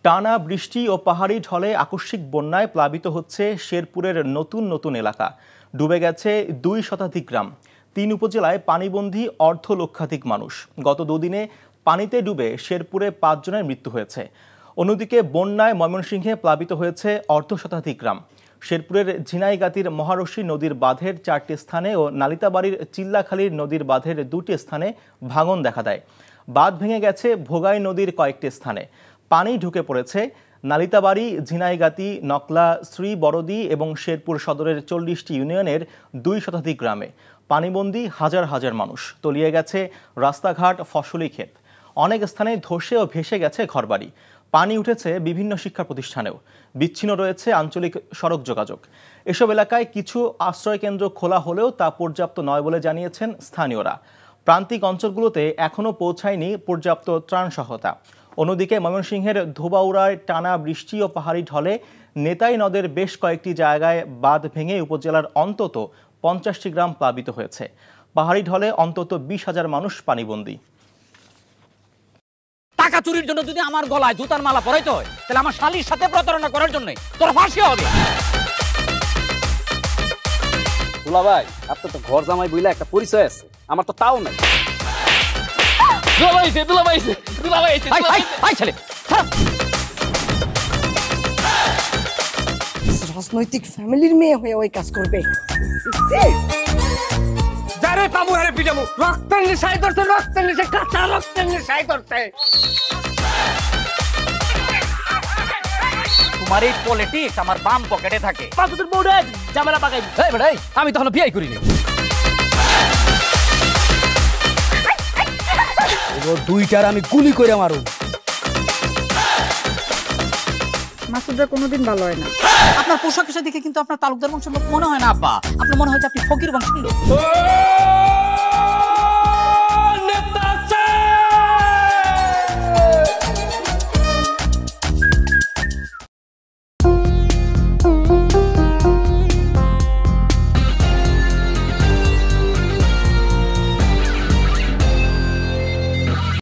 টানা বৃষ্টি ও পাহাড়ি ঢলে আকস্মিক বন্যায় প্লাবিত হচ্ছে শেরপুরের নতুন নতুন এলাকা। ডুবে গেছে 2 শতাধিক গ্রাম। 3 উপজেলায় পানিবন্দী অর্ধ লক্ষাধিক মানুষ। গত দুদিনে পানিতে ডুবে শেরপুরে 5 জনের মৃত্যু হয়েছে। অন্যদিকে বন্যায় ময়মনসিংহে প্লাবিত হয়েছে অর্ধ শতাধিক গ্রাম। শেরপুরের ঝিনাইগাতির মহারশী নদীর বাঁধের 4টি স্থানে ও নালিতাবাড়ির চিল্লাখালীর নদীর বাঁধের 2টি স্থানে ভাঙন দেখা দেয়। বাঁধ ভেঙে গেছে ভোগাই নদীর কয়েকটি স্থানে। পানি ঢুকে পড়েছে নালিতাবাড়ি, ঝিনাইগাতি, নকলা, শ্রী বড়দি এবং শেরপুর সদরের 40টি ইউনিয়নের 2 শতাধিক গ্রামে। পানিবন্দী হাজার হাজার মানুষ। তলিয়ে গেছে রাস্তাঘাট, ফসলি ক্ষেত। অনেক স্থানে ধসে ও ভেসে গেছে ঘরবাড়ি। পানি উঠেছে বিভিন্ন শিক্ষা প্রতিষ্ঠানেও। বিচ্ছিন্ন রয়েছে আঞ্চলিক সড়ক যোগাযোগ। এসব এলাকায় কিছু আশ্রয়কেন্দ্র খোলা হলেও তা পর্যাপ্ত নয় বলে জানিয়েছেন স্থানীয়রা। প্রান্তিক অঞ্চলগুলোতে এখনও পৌঁছায়নি পর্যাপ্ত ত্রাণ সহায়তা। অন্যদিকে ময়মনসিংহের ধোবাউড়ায় টানা বৃষ্টি ও পাহাড়ি ঢলে নেতাই নদের বেশ কয়েকটি জায়গায় বাঁধ ভেঙে উপজেলার অন্তত 50টি গ্রাম প্লাবিত হয়েছে। পাহাড়ি ঢলে অন্তত 20,000 মানুষ পানিবন্দী। টাকা চুরির জন্য যদি আমার গলায় জুতার মালা পরাইতে হয়, তাহলে আমার শালীর সাথে প্রতারণা করার জন্য তোর ফাঁসি হবে। দুলা ভাই, আপনার তো ঘর জামাই বইলা একটা পরিচয় আছে, আমার তো তাও নাই। রাজনৈতিক ফ্যামিলির মেয়ে হয়ে ওই কাজ করবে। যারে পাবো হারে পিটামু, রক্তের নেশায় ধরতে, রক্তের নেশায়, কাঁচা রক্তের নেশায় ধরতে। তোমার এই পলিটিক্স আমার বাম পকেটে থাকে। পাঁচুর বউরে ঝামেলা পাকাই। এই বেটা, আমি তখন বিয়ে করিনি। দুইটার আমি গুলি করে মারু। মাসুদরা কোনোদিন ভালো হয় না। আপনার পোশাক দেখে কিন্তু আপনার তালুকদার বংশের লোক মনে হয় না আব্বা। আপনার মনে হয় যে আপনি ফকির বংশের লোক।